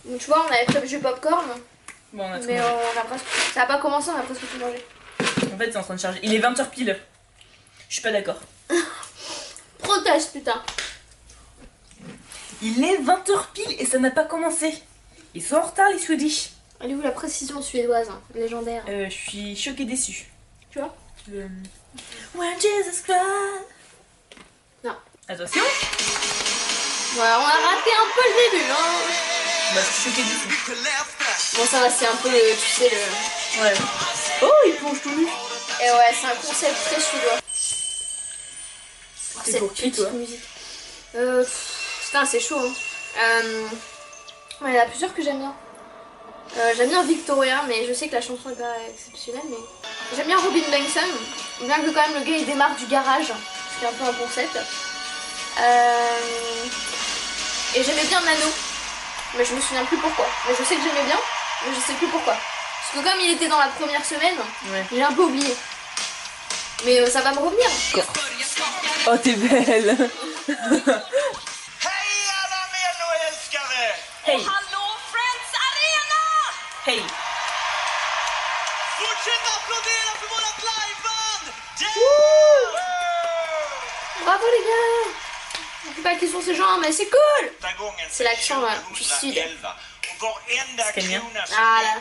Donc tu vois, on avait prévu du popcorn. Bon, on a tout Mais mangé. on a presque... Ça a pas commencé, on a presque tout mangé. En fait, c'est en train de charger. Il est 20h pile. Je suis pas d'accord. Proteste, putain. Il est 20h pile et ça n'a pas commencé. Ils sont en retard, les Swedish. Elle est où la précision suédoise, hein, légendaire. Je suis choquée déçue. Tu vois? When Jesus Christ. Non. Attention. Ouais, on a raté un peu le début, hein. Bah, je suis choquée déçue. Bon, ça va, c'est un peu le... Tu sais, le... Ouais. Oh, il plonge tout nu. Et ouais, c'est un concept très suédois. C'est pour qui, toi? Musique. Putain, c'est chaud, hein. Ouais, il y en a plusieurs que j'aime bien. J'aime bien Victoria, mais je sais que la chanson est pas exceptionnelle, mais... J'aime bien Robin Bengtsson, bien que quand même le gars il démarre du garage, ce qui est un peu un concept. Et j'aimais bien Nano, mais je me souviens plus pourquoi. Mais je sais que j'aimais bien, mais je sais plus pourquoi. Parce que comme il était dans la première semaine, ouais. J'ai un peu oublié. Mais ça va me revenir. Oh, t'es belle. Hey. Hallå Friends Arena! Hey. Fortsätt applådera för vårat liveband! Bravo les gars. Je sais pas qui sont ces gens, mais c'est cool. C'est l'accent du sud. Scania. Ah là.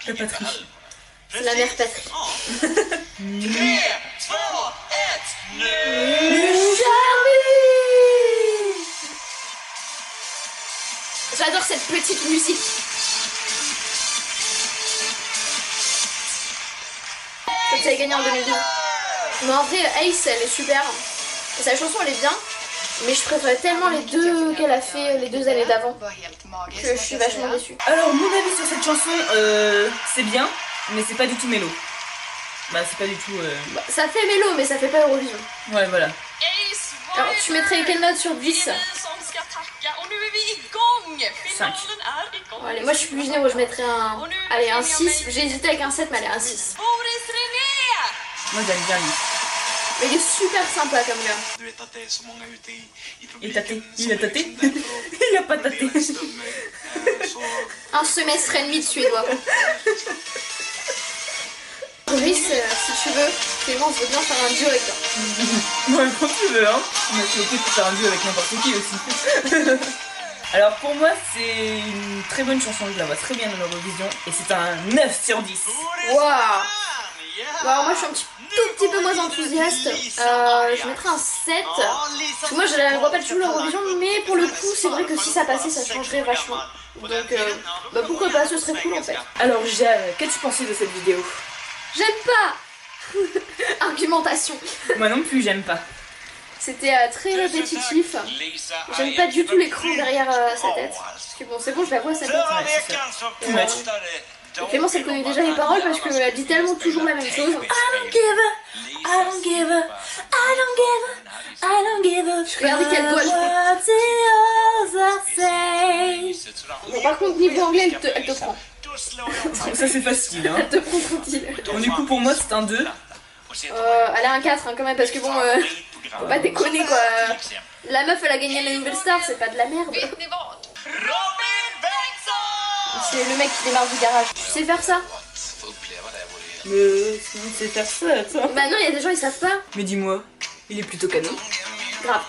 La patrie. C'est la mère patrie. 3, 2, 1, nu! J'adore cette petite musique. Comme ça a gagné en 2012. Mais en vrai, Ace, elle est super. Et sa chanson, elle est bien. Mais je préfère tellement les deux qu'elle a fait les 2 années d'avant que je suis vachement déçue. Alors, mon avis sur cette chanson, c'est bien, mais c'est pas du tout mélo. Bah, c'est pas du tout. Bah, ça fait mélo, mais ça fait pas Eurovision. Ouais, voilà. Alors, tu mettrais quelle note sur 10? 5. Bon, allez, moi je suis plus généreux, je mettrais un... Allez, un 6. J'ai hésité avec un 7, mais allez, un 6. Moi, j'aime bien lui. Mais il est super sympa comme gars. Il a tâté. Il a tâté. Il a pas tâté. Un semestre et demi de suédois. Brice, si tu veux, Clément veut bien faire un duo avec toi. Ouais, quand tu veux, hein. On a fait pour faire un duo avec n'importe qui aussi. Alors pour moi, c'est une très bonne chanson, je la vois très bien dans l'Eurovision et c'est un 9 sur 10. Waouh. Bon, alors moi je suis un tout petit peu moins enthousiaste. Je mettrais un 7. Parce que moi je la vois pas du tout l'Eurovision, mais pour le coup c'est vrai que si ça passait ça changerait vachement. Donc bah pourquoi pas, ce serait cool en fait. Alors Jeanne, qu'as-tu pensé de cette vidéo? J'aime pas. Argumentation. Moi non plus, j'aime pas. C'était très répétitif. J'aime pas du tout l'écran derrière sa tête. Parce que bon, c'est bon, je la vois sa tête. Too much. Et Clémence, elle connaît déjà les paroles parce qu'elle dit tellement toujours la même chose. I don't give a, I don't give a, I don't give a, I don't give a. Regardez quel doigt je fais. Bon, par contre, niveau anglais, elle te prend. Ça c'est facile, hein. Elle te prend tranquille. Bon, du coup pour moi c'est un 2. Elle a un 4 hein, quand même parce que bon, faut pas déconner quoi. La meuf elle a gagné la nouvelle star, c'est pas de la merde. C'est le mec qui démarre du garage. Tu sais faire ça? Mais sinon c'est faire ça, toi. Bah non, il y a des gens ils savent pas. Mais dis-moi, il est plutôt canon. Grave.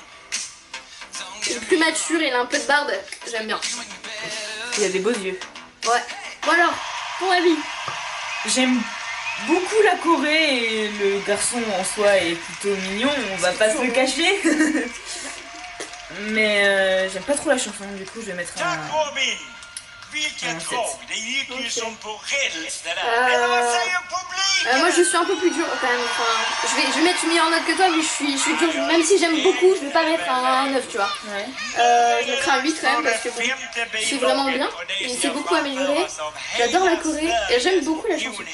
Il est plus mature, il a un peu de barbe, j'aime bien. Il a des beaux yeux. Ouais. Bon alors, ton avis? J'aime beaucoup la Corée et le garçon en soi est plutôt mignon, on va pas se le cacher. Mais j'aime pas trop la chanson, du coup je vais mettre un 7. Moi je suis un peu plus dure quand même. Enfin, je vais mettre une meilleure note que toi, mais je suis dure. Même si j'aime beaucoup, je vais pas mettre un 9, tu vois. Ouais. Je mettrai un 8 quand même parce que bon, c'est vraiment bien. Il s'est beaucoup amélioré. J'adore la Corée et j'aime beaucoup la chanson.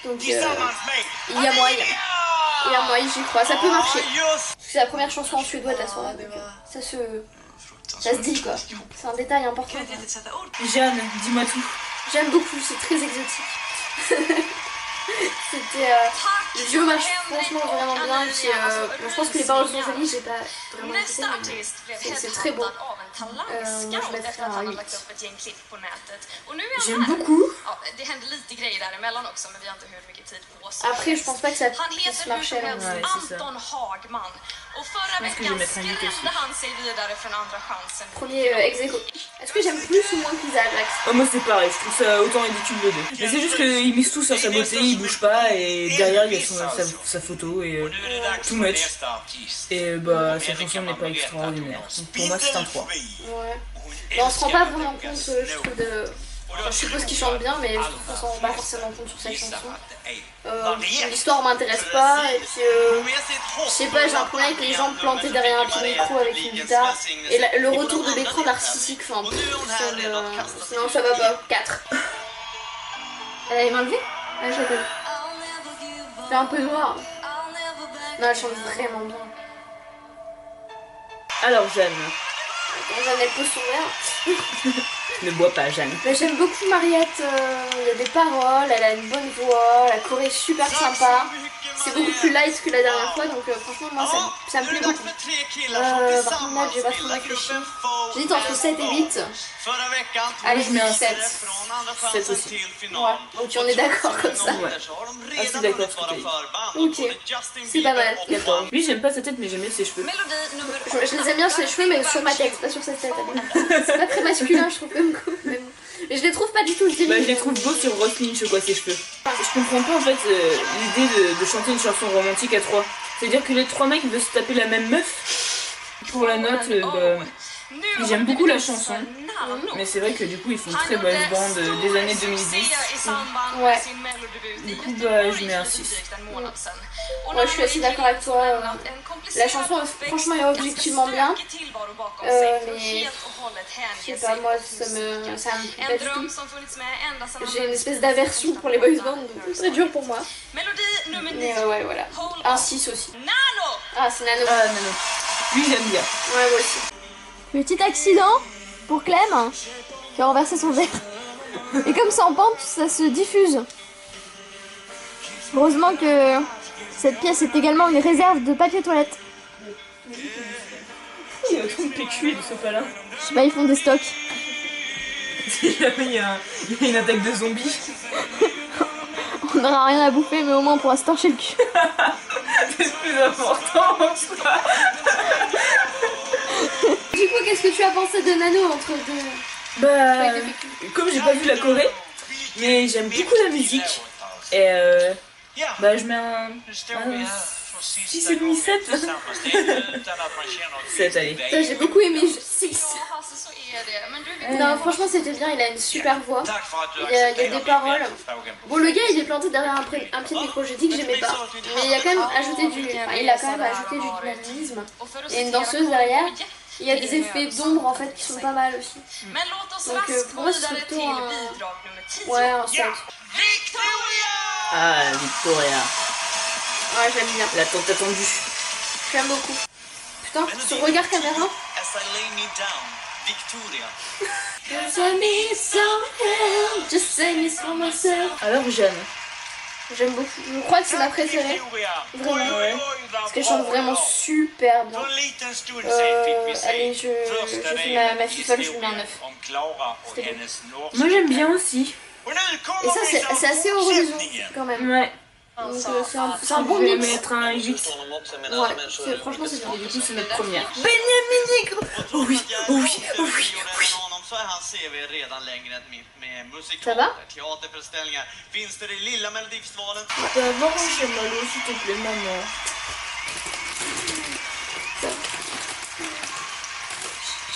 Donc il y a moyen. Il y a moyen, j'y crois. Ça peut marcher. C'est la première chanson en suédois de la soirée. Donc, ça se dit quoi. C'est un détail important. Jeanne, dis-moi tout. J'aime beaucoup, c'est très exotique. C'était le duo marche franchement vraiment bien. Et puis bon, je pense que les paroles sont jolies, j'ai pas vraiment écouté, mais c'est très beau. Moi je mettrais un 8. J'aime beaucoup. Après je pense pas que ça puisse marcher là. Ouais, c'est ça. Je pense que je vais mettre un 8 aussi. Premier ex-aequo. Est-ce que j'aime plus ou moins Pizza Jax? Oh, moi c'est pareil, je trouve ça autant ridicule les deux. Mais c'est juste qu'ils misent tout sur sa beauté, il bouge pas et derrière il y a sa photo et too much. Et bah sa chanson n'est pas extraordinaire. Donc pour moi c'est un 3. Ouais. Mais on se rend pas vraiment compte, je trouve, de... Enfin, je suppose qu'il chante bien, mais je trouve qu'on s'en rend pas forcément compte sur cette chanson. L'histoire m'intéresse pas, et puis je sais pas, j'ai un problème avec les gens plantés derrière un pied de micro avec une guitare. Et le retour de l'écran narcissique, enfin, non, ça va pas. 4. Elle allait m'enlever? Ah, je l'ai pas vu. C'est un peu noir. Non, elle chante vraiment bien. Alors Jeanne. Jeanne, elle pose son verre. Ne bois pas Jeanne. J'aime beaucoup Mariette, il y a des paroles, elle a une bonne voix, la choré est super sympa. C'est beaucoup plus light que la dernière fois, donc franchement moi ça me plaît beaucoup. Par contre là j'ai pas trop réfléchi. J'hésite entre 7 et 8. Allez, je mets un 7. 7 aussi. Ouais, ok on est d'accord comme ça. Ouais. Ah c'est d'accord ce que t'as dit. Ok, c'est pas mal. 14. Lui j'aime pas sa tête mais j'aime bien ses cheveux. Je les aime bien sur les cheveux mais sur ma tête, pas sur sa tête. C'est pas très masculin je trouve même. Mais je les trouve pas du tout stylés. Bah je les trouve beaux sur Ross Lynch quoi ses cheveux. Je comprends pas en fait l'idée de chanter une chanson romantique à 3. C'est-à-dire que les 3 mecs veulent se taper la même meuf. Pour la note, j'aime beaucoup la chanson. Mais c'est vrai que du coup ils font une très boys band des années 2010. Ouais. Du coup bah je mets un 6. Ouais je suis assez d'accord avec toi. La chanson franchement est objectivement bien. Mais je sais pas moi ça me plaît pas du tout. J'ai une espèce d'aversion pour les boys bands, donc c'est très dur pour moi. Mais ouais voilà. Un 6 aussi. Ah c'est Nano. Ah Nano. Lui j'aime bien. Ouais moi aussi. Petit accident pour Clem qui a renversé son verre. Et comme c'est en pente, ça se diffuse. Heureusement que cette pièce est également une réserve de papier toilette. Il y a autant de PQ et de sopalin. Je sais pas, ils font des stocks. Si jamais il y a une attaque de zombies. On n'aura rien à bouffer, mais au moins on pourra se torcher le cul. C'est le plus important. Du coup, qu'est-ce que tu as pensé de Nano entre deux? Bah, comme j'ai pas vu la Corée, mais j'aime beaucoup la musique. Et bah, je mets un 6,5, 7. 7, allez. J'ai beaucoup aimé 6. Non, franchement, c'était bien. Il a une super voix. Il y a des paroles. Bon, le gars, il est planté derrière un pied de micro. J'ai dit que j'aimais pas. Mais il a quand même ajouté il a quand même ajouté du dynamisme. Il y a une danseuse derrière. Il y a des effets d'ombre en fait qui sont pas mal aussi. Donc pour moi, c'est plutôt un. Ouais, un 7. Ah, Victoria. Ouais, j'aime bien. La tant attendue. J'aime beaucoup. Putain, ce regard caméra. Alors Jeanne. J'aime beaucoup. Je crois que c'est ma préférée. Vraiment. Ouais. Parce qu'elle chante vraiment super bien. Allez, je fais ma fifole, je lui mets un 9. Moi j'aime bien aussi. Et ça, c'est assez original quand même. Ouais. Donc c'est un bon Je vais mix. mettre un 8. Ouais, franchement c'est bien. Et du coup c'est notre première. Benjamin Negro. Oh oui, oh oui, oh oui, oh oui. Ça va? D'abord chez Malo, s'il te plaît maman.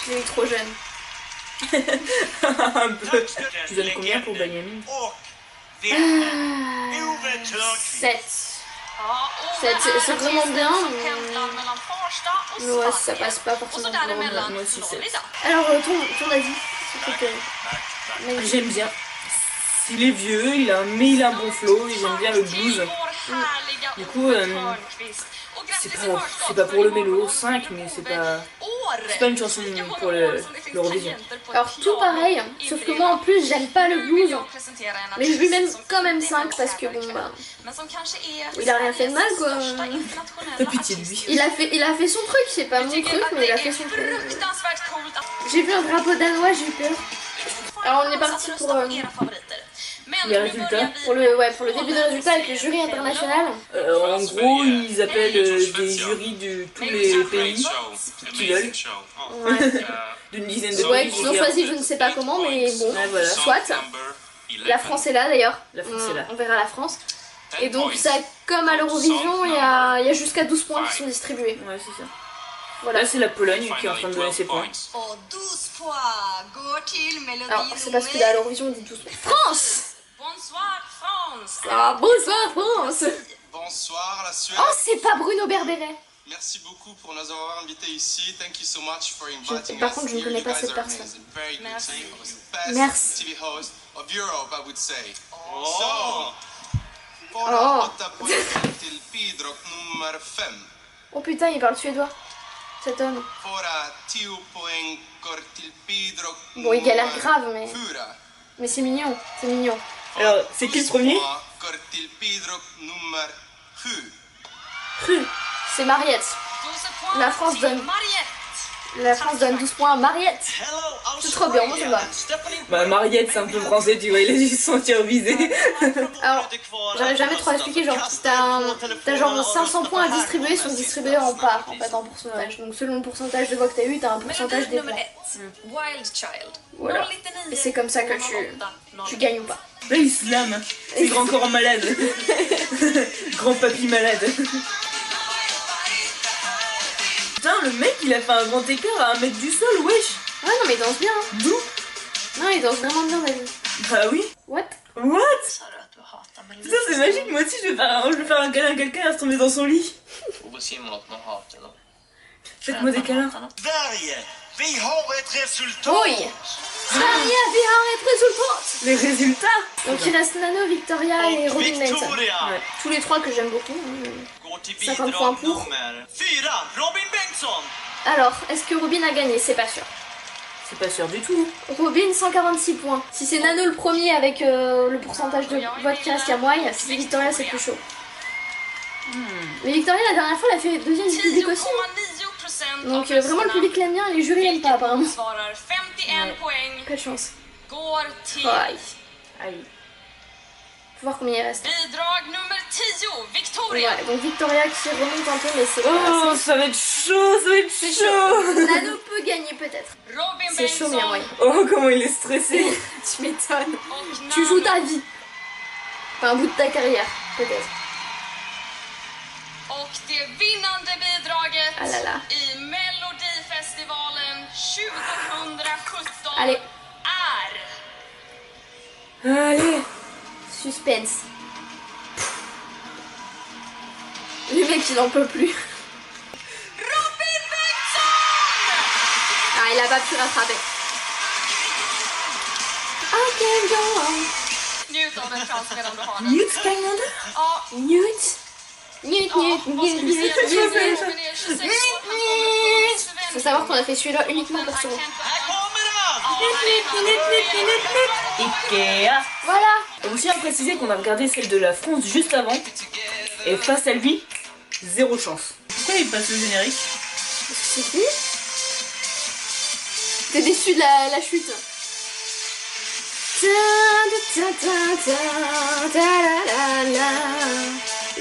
Je l'ai eu trop jeune. Un peu. Tu donnes combien pour Benjamin? 7. C'est vraiment bien, mais ouais, ça passe pas forcément pour moi. Moi aussi 7. Alors, ton avis, s'il te plaît. J'aime bien. Il est vieux, mais il a un bon flow, et j'aime bien le blues. Du coup, c'est pas pour le mélo, 5, mais c'est pas une chanson pour l'Eurovision. Alors tout pareil, sauf que moi en plus j'aime pas le blues, mais je lui mets quand même 5 parce que bon bah... Il a rien fait de mal quoi. T'as pitié de lui. Il a fait son truc, c'est pas mon truc mais il a fait son truc. J'ai vu un drapeau danois, j'ai eu peur. Alors on est parti pour les résultats. Pour le début des résultats avec le jury international. En gros, ils appellent des jurys de tous les pays qui veulent. Ouais. D'une dizaine de Ouais, pays. qu'ils ont choisi je ne sais pas comment, mais bon, Ouais, voilà. soit. La France est là d'ailleurs. La France est là. On verra la France. Et donc ça, comme à l'Eurovision, il y a jusqu'à 12 points qui sont distribués. Ouais, c'est ça. Voilà. Là, c'est la Pologne qui est en train de donner ses points. Alors, c'est parce que là, à l'Eurovision, on dit 12 points. France! Bonsoir France. Ah, bonsoir France! Bonsoir la Suède. Oh, c'est pas Bruno Berberet. Merci beaucoup pour nous avoir invités ici. Thank you so much for inviting us. Par contre, je ne here. connais You pas guys cette are personne. amazing. Very good Merci. team. Best Merci. TV host of Europe, I would say. Oh. So, Oh. bara 8 poäng till bidrag nummer 5. Oh putain, il parle suédois, cet homme. Bara 10 poäng går till bidrag Bon, il galère grave, mais 4. c'est mignon, c'est mignon. Alors, c'est qui le premier? Går till bidrag nummer 7. Cru, c'est Mariette. 12 points La France till donne. Mariette. La France donne 12 points à Mariette. C'est trop bien, moi ça me va. Bah, Mariette, c'est un peu français, tu vois, il a dû se sentir visé. Alors, j'arrive jamais trop à expliquer, genre, t'as genre 500 points à distribuer, ils sont distribués en parts, en fait, en pourcentage. Donc selon le pourcentage de voix que t'as eu, t'as un pourcentage des points. Wild Child. Voilà. Et c'est comme ça que tu gagnes ou pas. Là, il se lame. C'est grand corps malade. Grand papy malade. Putain, le mec, il a fait un grand écart à 1 mètre du sol, wesh. Ouais, non, mais il danse bien. Hein. D'où? Non, il danse vraiment bien, David. Bah oui. What? What? Putain, c'est magique, moi aussi je vais faire un câlin à quelqu'un à se tomber dans son lit. Faites-moi des câlins. Sverige, vi har ett resultat! Oui. Sverige, vi har ett resultat. Les résultats. Donc il reste Nano, Victoria et Och Robin Nelson. Victoria Ouais. Tous les trois que j'aime beaucoup. Hein. går till 50 points bidrag pour. nummer 4, Robin Bengtsson! Alors, est-ce que Robin a gagné? C'est pas sûr. C'est pas sûr du tout. Robin, 146 points. Si c'est Nano le premier avec le pourcentage de vote qui reste qu'à moi, si c'est Victoria, c'est plus chaud. Mais Victoria, la dernière fois, elle a fait deuxième du public aussi. Donc vraiment, le public l'aime bien et les jurys l'aiment pas, apparemment. Svarar 51 poäng. Pas de chance. Går till Aïe. Aïe. Faut voir combien il reste. bidrag nummer 10, Victoria. Ouais, donc Victoria qui remonte un peu, mais c'est Oh, pas ça va être chaud, ça va être c'est chaud. chaud. Nano peut gagner peut-être. Robin C'est chaud, mais Bengtsson moyen. Oh, comment il est stressé. Tu m'étonnes. och Tu joues Nano. ta vie. Enfin, un bout de ta carrière, peut-être. Och det vinnande bidraget Ah là là. i Melodifestivalen 2017 Allez. är Allez. Suspense. Le mec, il en peut plus. Robin Bengtsson! Ah, il a pas pu rattraper. I can go on. Njut av en chans medan du har den. Newt Scamander. Ja, Newt. Newt, ja, Newt, vad ska Newt, vi säga? Newt, Newt, Newt. Robin är 26 år, han kommer från Sverige. Faut savoir qu'on a fait celui-là uniquement pour ce mot. Här kommer han! Ikea. Voilà. On tient à préciser qu'on a regardé celle de la France juste avant. Et face à lui, zéro chance. Pourquoi il passe le générique? C'est qui? T'es déçu de la chute.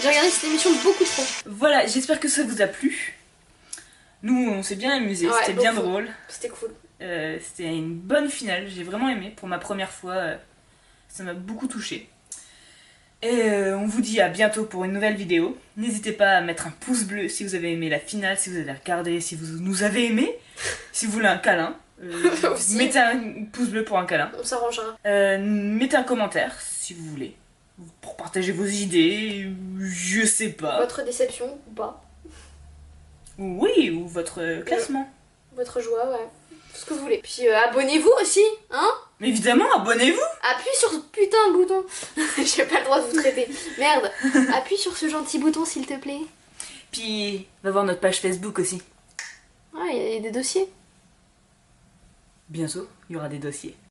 J'ai regardé cette émission beaucoup trop. Voilà, j'espère que ça vous a plu. Nous, on s'est bien amusés, Ouais, c'était bien beaucoup. drôle. C'était cool. C'était une bonne finale, j'ai vraiment aimé pour ma première fois. Ça m'a beaucoup touché. Et on vous dit à bientôt pour une nouvelle vidéo. N'hésitez pas à mettre un pouce bleu si vous avez aimé la finale, si vous avez regardé, si vous nous avez aimé. Si vous voulez un câlin, Aussi. mettez un pouce bleu pour un câlin. On s'arrangera. Mettez un commentaire si vous voulez. Pour partager vos idées, je sais pas. Votre déception ou pas. Oui, ou votre classement. Votre joie, ouais. Ce que vous voulez. Puis abonnez-vous aussi, hein. Mais évidemment, abonnez-vous. Appuie sur ce putain de bouton. J'ai pas le droit de vous traiter. Merde. Appuie sur ce gentil bouton s'il te plaît. Puis, va voir notre page Facebook aussi. Ouais, il y a des dossiers. Bientôt, il y aura des dossiers.